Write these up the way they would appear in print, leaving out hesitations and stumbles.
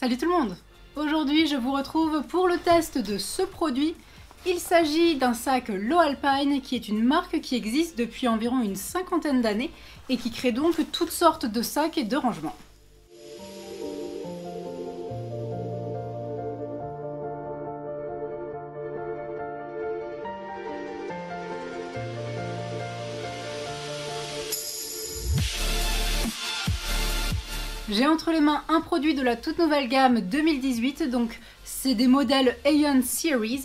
Salut tout le monde! Aujourd'hui je vous retrouve pour le test de ce produit. Il s'agit d'un sac Low Alpine qui est une marque qui existe depuis environ une cinquantaine d'années et qui crée donc toutes sortes de sacs et de rangements. J'ai entre les mains un produit de la toute nouvelle gamme 2018, donc c'est des modèles Aeon Series.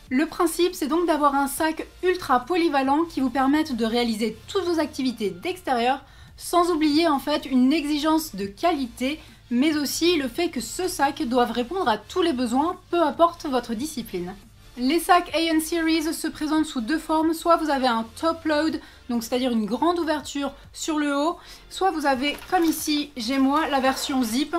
Le principe, c'est donc d'avoir un sac ultra polyvalent qui vous permette de réaliser toutes vos activités d'extérieur, sans oublier en fait une exigence de qualité, mais aussi le fait que ce sac doive répondre à tous les besoins, peu importe votre discipline. Les sacs Aeon Series se présentent sous deux formes, soit vous avez un top load, donc c'est-à-dire une grande ouverture sur le haut, soit vous avez, comme ici, j'ai moi, la version zip.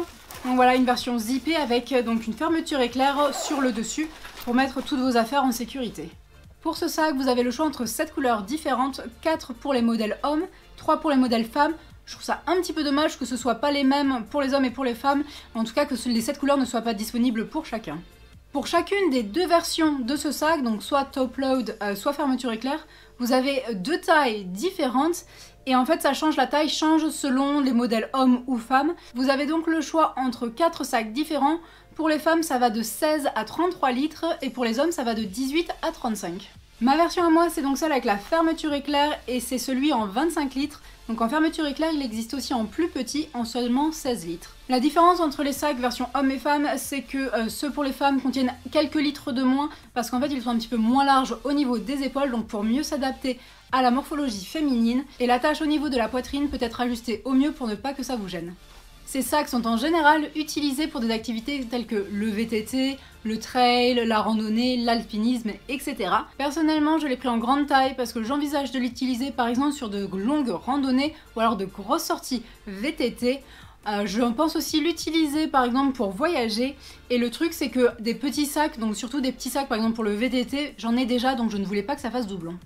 Donc voilà, une version zippée avec donc une fermeture éclair sur le dessus pour mettre toutes vos affaires en sécurité. Pour ce sac, vous avez le choix entre 7 couleurs différentes, 4 pour les modèles hommes, 3 pour les modèles femmes. Je trouve ça un petit peu dommage que ce ne soit pas les mêmes pour les hommes et pour les femmes, en tout cas que les 7 couleurs ne soient pas disponibles pour chacun. Pour chacune des deux versions de ce sac, donc soit top load, soit fermeture éclair, vous avez deux tailles différentes et en fait ça change, la taille change selon les modèles hommes ou femmes. Vous avez donc le choix entre 4 sacs différents. Pour les femmes ça va de 16 à 33 litres et pour les hommes ça va de 18 à 35. Ma version à moi c'est donc celle avec la fermeture éclair et c'est celui en 25 litres. Donc en fermeture éclair, il existe aussi en plus petit, en seulement 16 litres. La différence entre les sacs version hommes et femmes, c'est que ceux pour les femmes contiennent quelques litres de moins, parce qu'en fait ils sont un petit peu moins larges au niveau des épaules, donc pour mieux s'adapter à la morphologie féminine, et la tache au niveau de la poitrine peut être ajustée au mieux pour ne pas que ça vous gêne. Ces sacs sont en général utilisés pour des activités telles que le VTT, le trail, la randonnée, l'alpinisme, etc. Personnellement, je l'ai pris en grande taille parce que j'envisage de l'utiliser par exemple sur de longues randonnées ou alors de grosses sorties VTT. Je pense aussi l'utiliser par exemple pour voyager. Et le truc c'est que des petits sacs, donc surtout des petits sacs par exemple pour le VTT, j'en ai déjà donc je ne voulais pas que ça fasse doublon.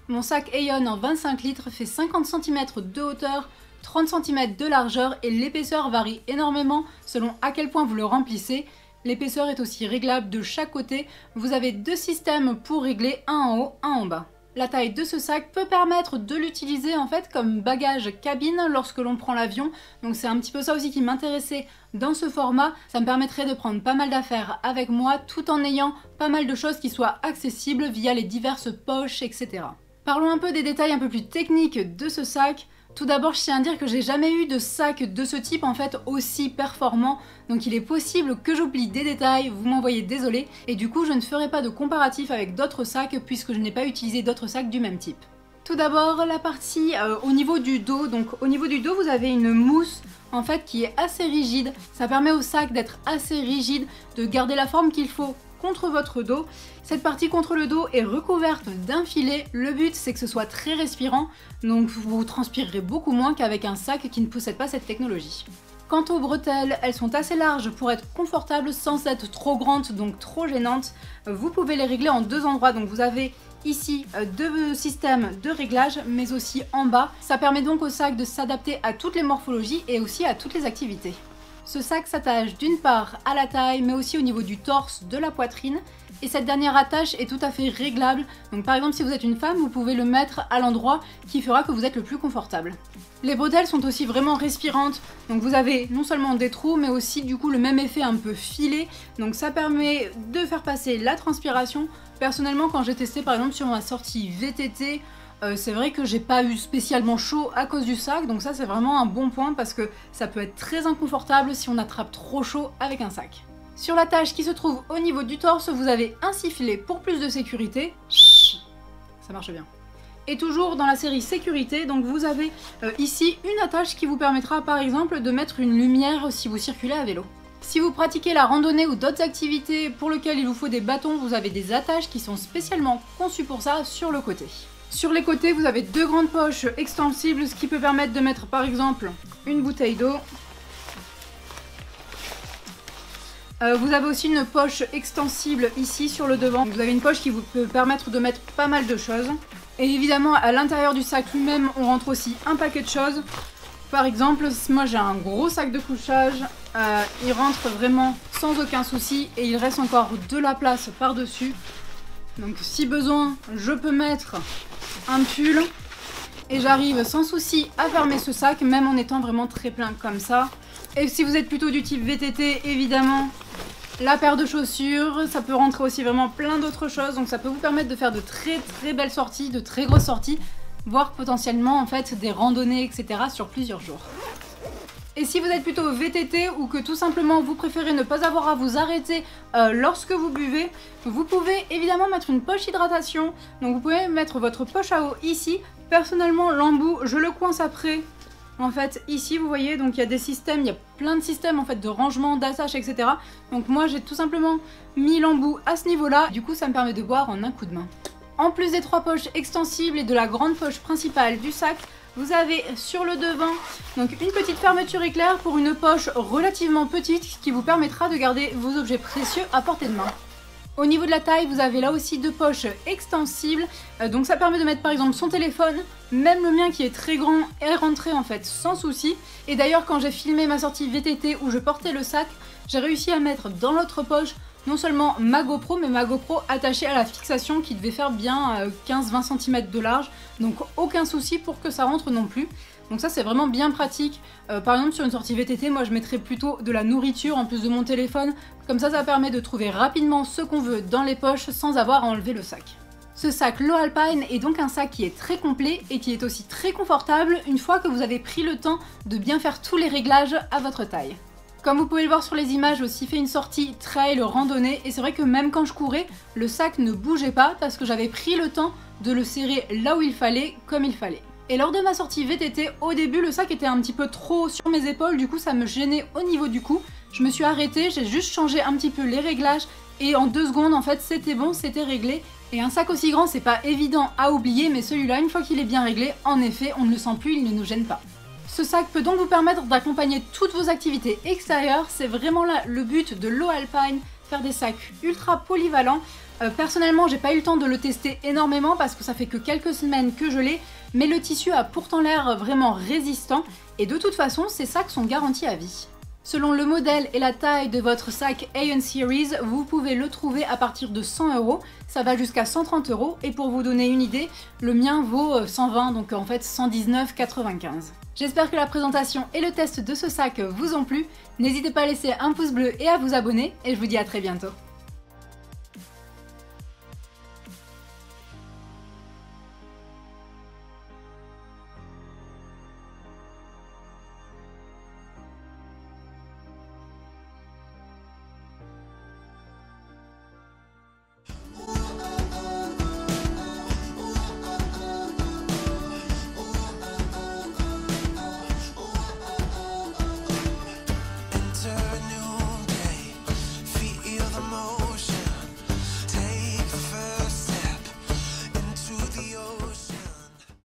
Mon sac Aeon en 25 litres fait 50 cm de hauteur, 30 cm de largeur et l'épaisseur varie énormément selon à quel point vous le remplissez. L'épaisseur est aussi réglable de chaque côté. Vous avez deux systèmes pour régler, un en haut, un en bas. La taille de ce sac peut permettre de l'utiliser en fait comme bagage cabine lorsque l'on prend l'avion. Donc c'est un petit peu ça aussi qui m'intéressait dans ce format. Ça me permettrait de prendre pas mal d'affaires avec moi tout en ayant pas mal de choses qui soient accessibles via les diverses poches, etc. Parlons un peu des détails un peu plus techniques de ce sac. Tout d'abord, je tiens à dire que j'ai jamais eu de sac de ce type en fait aussi performant, donc il est possible que j'oublie des détails, vous m'en voyez désolé, et du coup je ne ferai pas de comparatif avec d'autres sacs puisque je n'ai pas utilisé d'autres sacs du même type. Tout d'abord, la partie au niveau du dos, donc au niveau du dos vous avez une mousse en fait qui est assez rigide, ça permet au sac d'être assez rigide, de garder la forme qu'il faut contre votre dos. Cette partie contre le dos est recouverte d'un filet. Le but c'est que ce soit très respirant, donc vous transpirerez beaucoup moins qu'avec un sac qui ne possède pas cette technologie. Quant aux bretelles, elles sont assez larges pour être confortables sans être trop grandes, donc trop gênantes. Vous pouvez les régler en deux endroits, donc vous avez ici deux systèmes de réglage, mais aussi en bas. Ça permet donc au sac de s'adapter à toutes les morphologies et aussi à toutes les activités. Ce sac s'attache d'une part à la taille, mais aussi au niveau du torse, de la poitrine. Et cette dernière attache est tout à fait réglable. Donc par exemple, si vous êtes une femme, vous pouvez le mettre à l'endroit qui fera que vous êtes le plus confortable. Les bretelles sont aussi vraiment respirantes. Donc vous avez non seulement des trous, mais aussi du coup le même effet un peu filé. Donc ça permet de faire passer la transpiration. Personnellement, quand j'ai testé par exemple sur ma sortie VTT, c'est vrai que j'ai pas eu spécialement chaud à cause du sac, donc ça c'est vraiment un bon point parce que ça peut être très inconfortable si on attrape trop chaud avec un sac. Sur la tache qui se trouve au niveau du torse, vous avez un sifflet pour plus de sécurité. Ça marche bien. Et toujours dans la série sécurité, donc vous avez ici une attache qui vous permettra par exemple de mettre une lumière si vous circulez à vélo. Si vous pratiquez la randonnée ou d'autres activités pour lesquelles il vous faut des bâtons, vous avez des attaches qui sont spécialement conçues pour ça sur le côté. Sur les côtés, vous avez deux grandes poches extensibles, ce qui peut permettre de mettre par exemple une bouteille d'eau. Vous avez aussi une poche extensible ici sur le devant. Vous avez une poche qui vous peut permettre de mettre pas mal de choses. Et évidemment, à l'intérieur du sac lui-même, on rentre aussi un paquet de choses. Par exemple, moi j'ai un gros sac de couchage il rentre vraiment sans aucun souci et il reste encore de la place par-dessus. Donc si besoin, je peux mettre un pull et j'arrive sans souci à fermer ce sac, même en étant vraiment très plein comme ça. Et si vous êtes plutôt du type VTT, évidemment, la paire de chaussures, ça peut rentrer aussi vraiment plein d'autres choses. Donc ça peut vous permettre de faire de très très belles sorties, de très grosses sorties, voire potentiellement en fait des randonnées, etc. sur plusieurs jours. Et si vous êtes plutôt VTT ou que tout simplement vous préférez ne pas avoir à vous arrêter lorsque vous buvez, vous pouvez évidemment mettre une poche hydratation. Donc vous pouvez mettre votre poche à eau ici. Personnellement, l'embout, je le coince après. En fait, ici, vous voyez, donc il y a des systèmes, il y a plein de systèmes en fait de rangement, d'attache, etc. Donc moi, j'ai tout simplement mis l'embout à ce niveau-là. Du coup, ça me permet de boire en un coup de main. En plus des 3 poches extensibles et de la grande poche principale du sac, vous avez sur le devant donc une petite fermeture éclair pour une poche relativement petite qui vous permettra de garder vos objets précieux à portée de main. Au niveau de la taille, vous avez là aussi 2 poches extensibles, donc ça permet de mettre par exemple son téléphone, même le mien qui est très grand est rentré en fait sans souci. Et d'ailleurs quand j'ai filmé ma sortie VTT où je portais le sac, j'ai réussi à mettre dans l'autre poche non seulement ma GoPro, mais ma GoPro attachée à la fixation qui devait faire bien 15-20 cm de large, donc aucun souci pour que ça rentre non plus. Donc ça c'est vraiment bien pratique. Par exemple sur une sortie VTT, moi je mettrais plutôt de la nourriture en plus de mon téléphone, comme ça permet de trouver rapidement ce qu'on veut dans les poches sans avoir à enlever le sac. Ce sac Low Alpine est donc un sac qui est très complet et qui est aussi très confortable une fois que vous avez pris le temps de bien faire tous les réglages à votre taille. Comme vous pouvez le voir sur les images, j'ai aussi fait une sortie trail randonnée et c'est vrai que même quand je courais, le sac ne bougeait pas parce que j'avais pris le temps de le serrer là où il fallait, comme il fallait. Et lors de ma sortie VTT, au début le sac était un petit peu trop sur mes épaules, du coup ça me gênait au niveau du cou. Je me suis arrêtée, j'ai juste changé un petit peu les réglages et en 2 secondes en fait c'était bon, c'était réglé. Et un sac aussi grand c'est pas évident à oublier, mais celui-là une fois qu'il est bien réglé, en effet on ne le sent plus, il ne nous gêne pas. Ce sac peut donc vous permettre d'accompagner toutes vos activités extérieures, c'est vraiment là le but de Low Alpine, faire des sacs ultra polyvalents. Personnellement j'ai pas eu le temps de le tester énormément parce que ça fait que quelques semaines que je l'ai, mais le tissu a pourtant l'air vraiment résistant et de toute façon ces sacs sont garantis à vie. Selon le modèle et la taille de votre sac Aeon Series, vous pouvez le trouver à partir de 100 €, ça va jusqu'à 130 € et pour vous donner une idée, le mien vaut 120, donc en fait 119,95 €. J'espère que la présentation et le test de ce sac vous ont plu, n'hésitez pas à laisser un pouce bleu et à vous abonner et je vous dis à très bientôt.